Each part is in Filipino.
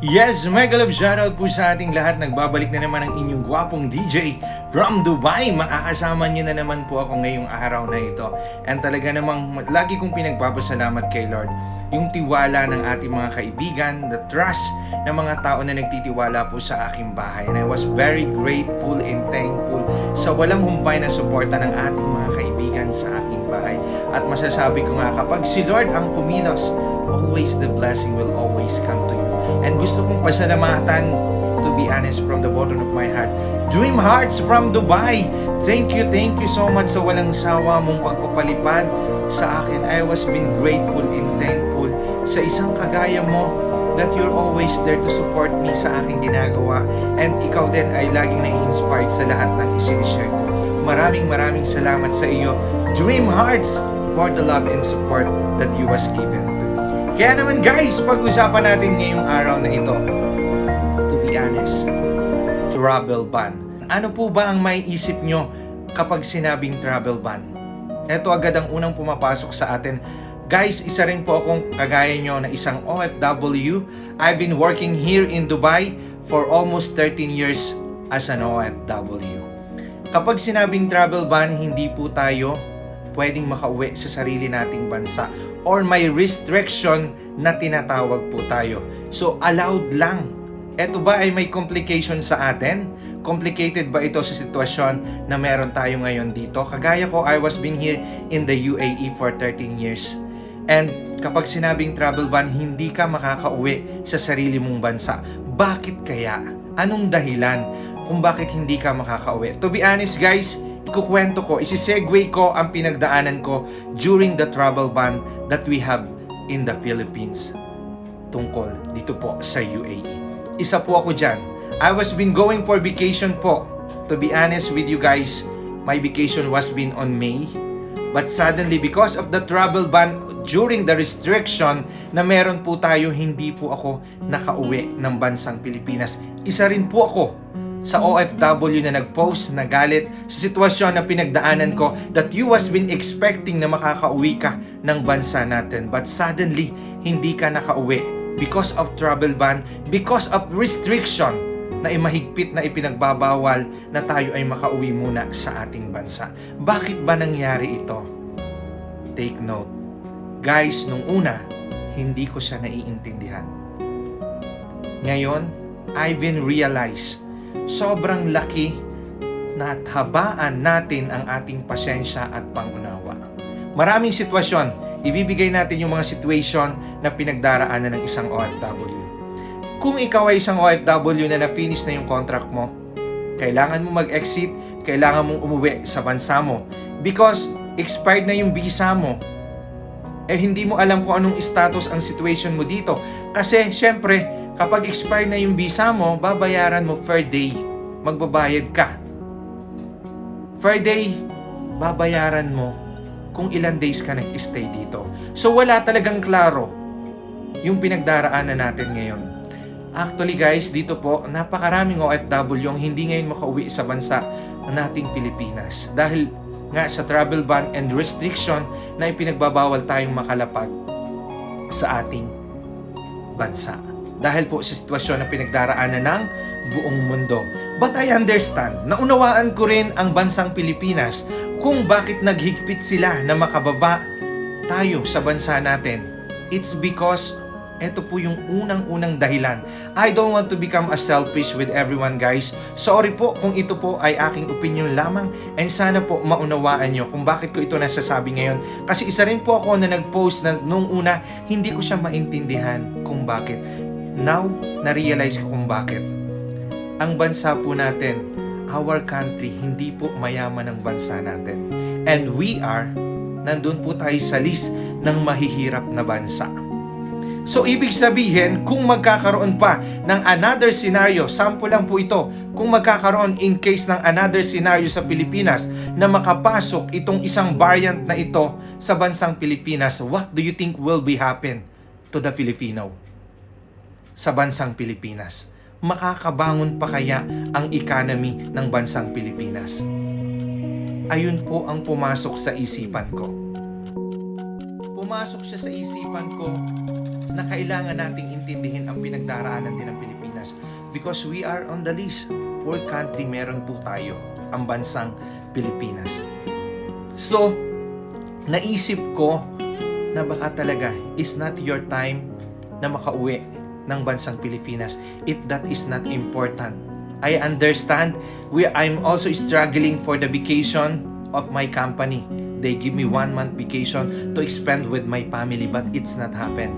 Yes, mega love shoutout po sa ating lahat. Nagbabalik na naman ang inyong gwapong DJ from Dubai. Makakasama niyo na naman po ako ngayong araw na ito. And talaga namang lagi kong pinagpapasalamat kay Lord yung tiwala ng ating mga kaibigan, the trust ng mga tao na nagtitiwala po sa aking bahay. And I was very grateful and thankful sa walang humpay na suporta ng ating mga kaibigan sa aking bahay. At masasabi ko nga, kapag si Lord ang pumilos, always the blessing will always come to you. And gusto kong pasalamatan, to be honest, from the bottom of my heart, Dream Hearts from Dubai. Thank you so much sa walang sawa mong pagpapalipad sa akin. I was been grateful and thankful sa isang kagaya mo that you're always there to support me sa aking ginagawa. And ikaw din ay laging na-inspired sa lahat ng isinishare ko. Maraming salamat sa iyo, Dream Hearts, for the love and support that you was given to me. Kaya naman guys, pag-usapan natin ngayong araw na ito, to be honest, travel ban. Ano po ba ang may isip nyo kapag sinabing travel ban? Ito agad ang unang pumapasok sa atin. Guys, isa rin po akong kagaya nyo na isang OFW. I've been working here in Dubai for almost 13 years as an OFW. Kapag sinabing travel ban, hindi po tayo pwedeng makauwi sa sarili nating bansa or may restriction na tinatawag po tayo. So, allowed lang. Ito ba ay may complication sa atin? Complicated ba ito sa sitwasyon na meron tayo ngayon dito? Kagaya ko, I was been here in the UAE for 13 years. And kapag sinabing travel ban, hindi ka makakauwi sa sarili mong bansa. Bakit kaya? Anong dahilan kung bakit hindi ka makakauwi? To be honest guys, ikukwento ko, isisegue ko ang pinagdaanan ko during the travel ban that we have in the Philippines tungkol dito po sa UAE. Isa po ako dyan. I was been going for vacation po. To be honest with you guys, my vacation was been on May. But suddenly, because of the travel ban, during the restriction na meron po tayo, hindi po ako nakauwi ng bansang Pilipinas. Isa rin po ako sa OFW na nag-post na galit sa sitwasyon na pinagdaanan ko that you was been expecting na makakauwi ka ng bansa natin. But suddenly, hindi ka nakauwi because of travel ban, because of restriction na mahigpit na ipinagbabawal na tayo ay makauwi muna sa ating bansa. Bakit ba nangyari ito? Take note. Guys, nung una, hindi ko siya naiintindihan. Ngayon, I've been realized sobrang laki na habaan natin ang ating pasensya at pangunawa. Maraming sitwasyon, ibibigay natin yung mga situation na pinagdaraanan ng isang OFW. Kung ikaw ay isang OFW na na-finish na yung contract mo, kailangan mo mag-exit, kailangan mong umuwi sa bansa mo because expired na yung visa mo. Hindi mo alam kung anong status ang situation mo dito. Kasi syempre, kapag expired na yung visa mo, babayaran mo per day. Magbabayad ka. Per day, babayaran mo kung ilan days ka nag-stay dito. So wala talagang klaro yung pinagdaraanan natin ngayon. Actually guys, dito po, napakaraming OFW ang hindi ngayon makauwi sa bansa nating Pilipinas. Dahil nga sa travel ban and restriction na ipinagbabawal tayong makalapag sa ating bansa. Dahil po sa sitwasyon na pinagdaraanan ng buong mundo. But I understand, naunawaan ko rin ang bansang Pilipinas kung bakit naghigpit sila na makababa tayo sa bansa natin. It's because ito po yung unang-unang dahilan. I don't want to become a selfish with everyone guys. Sorry po kung ito po ay aking opinion lamang and sana po maunawaan nyo kung bakit ko ito nasasabi ngayon. Kasi isa rin po ako na nag-post na nung una hindi ko siya maintindihan kung bakit. Now, na-realize ko kung bakit. Ang bansa po natin, our country, hindi po mayaman ang bansa natin. And we are, nandun po tayo sa list ng mahihirap na bansa. So, ibig sabihin, kung magkakaroon pa ng another scenario, sample lang po ito, kung magkakaroon in case ng another scenario sa Pilipinas na makapasok itong isang variant na ito sa bansang Pilipinas, what do you think will be happen to the Filipino sa bansang Pilipinas? Makakabangon pa kaya ang economy ng bansang Pilipinas? Ayun po ang pumasok sa isipan ko. Pumasok siya sa isipan ko na kailangan nating intindihin ang pinagdaraanan din ng Pilipinas because we are on the list. 4 country meron po tayo, ang bansang Pilipinas. So, naisip ko na baka talaga is not your time na makauwi ng bansang Pilipinas if that is not important. I understand. I'm also struggling for the vacation of my company. They give me 1 month vacation to spend with my family, but it's not happened.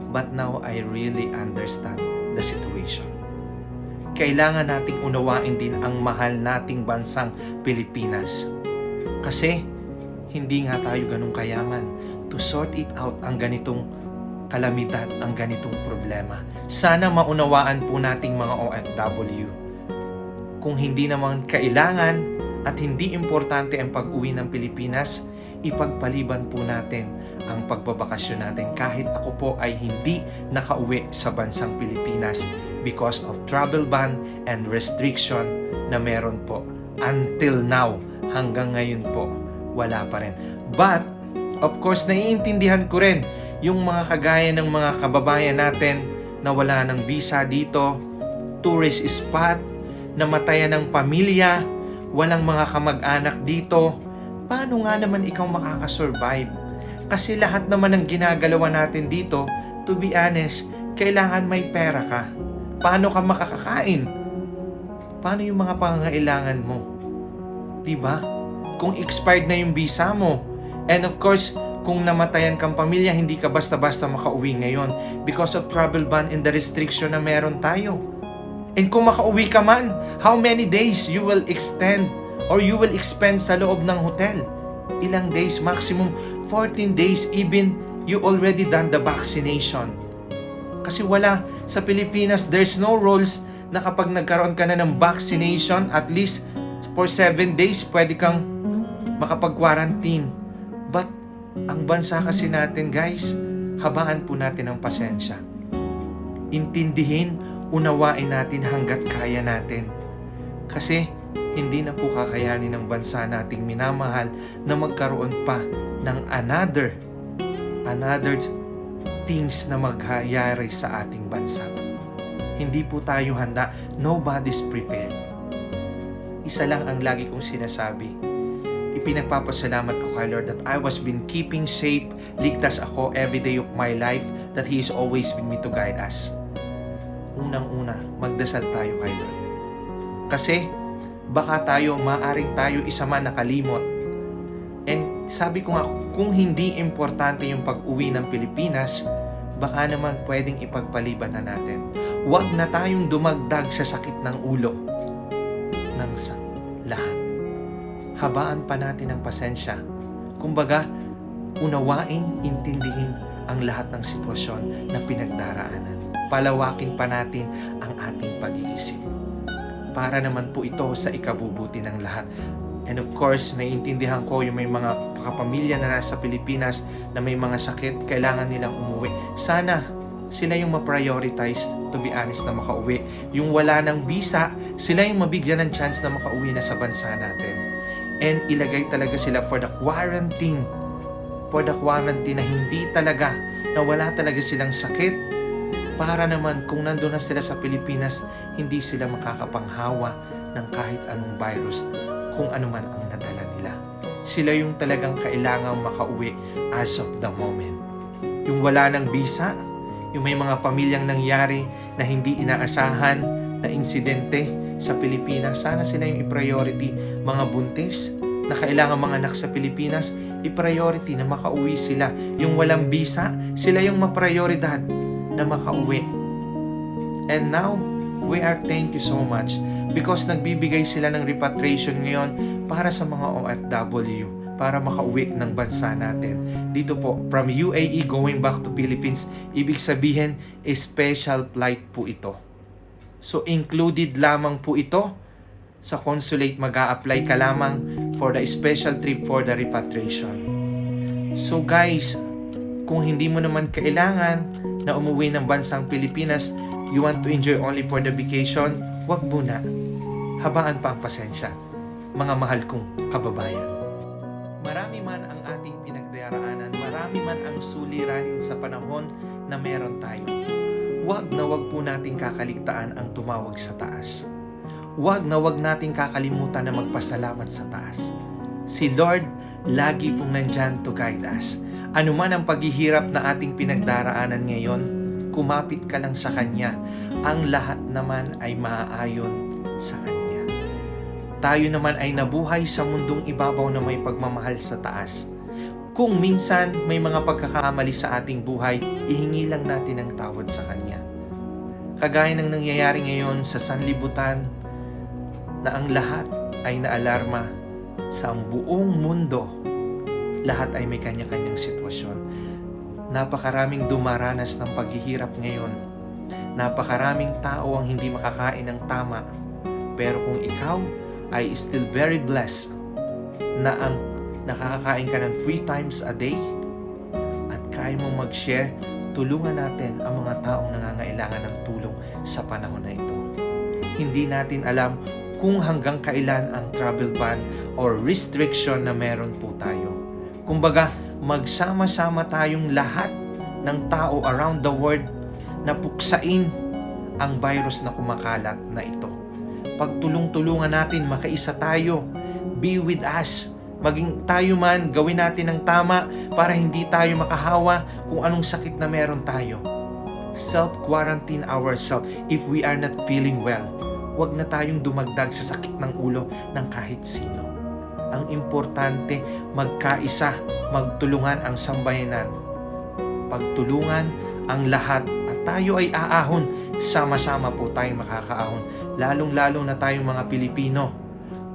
But now I really understand the situation. Kailangan nating unawain din ang mahal nating bansang Pilipinas. Kasi hindi nga tayo ganun kayaman to sort it out ang ganitong kalamidad, ang ganitong problema. Sana maunawaan po nating mga OFW. Kung hindi naman kailangan at hindi importante ang pag-uwi ng Pilipinas, ipagpaliban po natin ang pagbabakasyon natin kahit ako po ay hindi nakauwi sa bansang Pilipinas because of travel ban and restriction na meron po. Until now, hanggang ngayon po, wala pa rin. But, of course, naiintindihan ko rin yung mga kagaya ng mga kababayan natin na wala ng visa dito, tourist spot, namatayan ng pamilya, walang mga kamag-anak dito. Paano nga naman ikaw makakasurvive? Kasi lahat naman ng ginagalawa natin dito, to be honest, kailangan may pera ka. Paano ka makakakain? Paano yung mga pangangailangan mo? Diba? Kung expired na yung visa mo, and of course, kung namatayan kang pamilya, hindi ka basta-basta makauwi ngayon because of travel ban and the restriction na meron tayo. And kung makauwi ka man, how many days you will extend or you will expend sa loob ng hotel? Ilang days? Maximum 14 days even you already done the vaccination. Kasi wala sa Pilipinas, there's no rules na kapag nagkaroon ka na ng vaccination, at least for 7 days, pwede kang makapag-quarantine. But ang bansa kasi natin, guys, habaan po natin ang pasensya. Intindihin, unawain natin hanggat kaya natin. Kasi hindi na po kakayanin ng bansa nating minamahal na magkaroon pa ng another things na maghayari sa ating bansa. Hindi po tayo handa. Nobody's prepared. Isa lang ang lagi kong sinasabi. Ipinagpapasalamat ko kay Lord that I was been keeping safe, ligtas ako every day of my life, that He is always with me to guide us. Unang-una, magdasal tayo kay Lord. Kasi, baka maaring tayo isa man nakalimot. And sabi ko nga, kung hindi importante yung pag-uwi ng Pilipinas, baka naman pwedeng ipagpaliban na natin. Huwag na tayong dumagdag sa sakit ng ulo ng lahat. Habaan pa natin ang pasensya. Kumbaga, unawain, intindihin ang lahat ng sitwasyon na pinagdaraanan. Palawakin pa natin ang ating pag-iisip. Para naman po ito sa ikabubuti ng lahat. And of course, naiintindihan ko yung may mga kapamilya na nasa Pilipinas na may mga sakit, kailangan nilang umuwi. Sana sila yung ma-prioritize, to be honest, na makauwi. Yung wala ng visa, sila yung mabigyan ng chance na makauwi na sa bansa natin. And ilagay talaga sila for the quarantine. For the quarantine na hindi talaga, na wala talaga silang sakit. Para naman kung nandun na sila sa Pilipinas, hindi sila makakapanghawa ng kahit anong virus, kung ano man ang nadala nila. Sila yung talagang kailangang makauwi as of the moment. Yung wala ng visa, yung may mga pamilyang nangyari na hindi inaasahan na insidente sa Pilipinas, sana sila yung i-priority. Mga buntis na kailangan mga anak sa Pilipinas, i-priority na makauwi sila. Yung walang visa, sila yung ma-prioridad na makauwi. And now, we are thank you so much because nagbibigay sila ng repatriation ngayon para sa mga OFW, para makauwi ng bansa natin. Dito po, from UAE going back to Philippines, ibig sabihin, special flight po ito. So, included lamang po ito sa consulate, mag-a-apply ka lamang for the special trip for the repatriation. So guys, kung hindi mo naman kailangan na umuwi ng bansang Pilipinas, you want to enjoy only for the vacation, wag muna. Habaan pa ang pasensya, mga mahal kong kababayan. Marami man ang ating pinagdaraanan, marami man ang suliranin sa panahon na meron tayo. Huwag na huwag po nating kakaligtaan ang tumawag sa taas. Huwag na huwag nating kakalimutan na magpasalamat sa taas. Si Lord, lagi pong nandyan to guide us. Ano man ang paghihirap na ating pinagdaraanan ngayon, kumapit ka lang sa Kanya. Ang lahat naman ay maaayon sa Kanya. Tayo naman ay nabuhay sa mundong ibabaw na may pagmamahal sa taas. Kung minsan may mga pagkakamali sa ating buhay, ihingi lang natin ang tawad sa Kanya. Kagaya ng nangyayari ngayon sa sanlibutan, na ang lahat ay naalarma sa buong mundo. Lahat ay may kanya-kanyang sitwasyon. Napakaraming dumaranas ng paghihirap ngayon. Napakaraming tao ang hindi makakain ng tama. Pero kung ikaw ay still very blessed na ang nakakakain ka ng 3 times a day at kaya mong mag-share, tulungan natin ang mga taong nangangailangan ng tulong sa panahon na ito. Hindi natin alam kung hanggang kailan ang travel ban or restriction na meron po tayo. Kumbaga, magsama-sama tayong lahat ng tao around the world na puksain ang virus na kumakalat na ito. Pagtulong-tulungan natin, makaisa tayo. Be with us. Maging tayo man, gawin natin ng tama para hindi tayo makahawa kung anong sakit na meron tayo. Self-quarantine ourselves if we are not feeling well. Huwag na tayong dumagdag sa sakit ng ulo ng kahit sino. Ang importante, magkaisa, magtulungan ang sambayanan. Pagtulungan ang lahat at tayo ay aahon. Sama-sama po tayong makakaahon. Lalong-lalo na tayong mga Pilipino.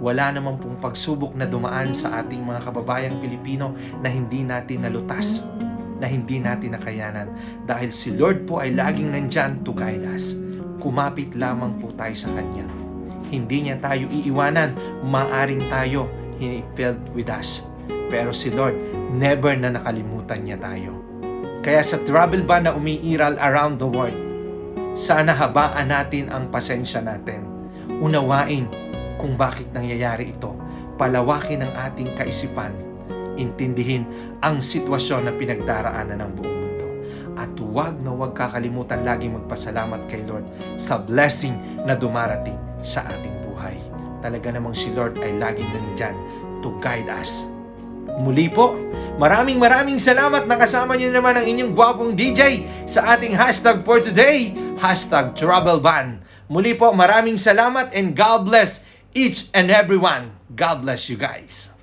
Wala naman pong pagsubok na dumaan sa ating mga kababayang Pilipino na hindi natin nalutas, na hindi natin nakayanan. Dahil si Lord po ay laging nandyan to guide us. Kumapit lamang po tayo sa Kanya. Hindi niya tayo iiwanan. Maaring tayo He filled with us. Pero si Lord, never na nakalimutan niya tayo. Kaya sa travel ban na umiiral around the world, sana habaan natin ang pasensya natin. Unawain kung bakit nangyayari ito. Palawakin ang ating kaisipan. Intindihin ang sitwasyon na pinagdaraanan ng buong mundo. At huwag na huwag kakalimutan laging magpasalamat kay Lord sa blessing na dumarating sa ating buhay. Talaga namang si Lord ay laging nandyan to guide us. Muli po, maraming salamat na kasama niyo naman ang inyong gwapong DJ sa ating hashtag for today, hashtag TravelBan. Muli po, maraming salamat and God bless each and everyone. God bless you guys.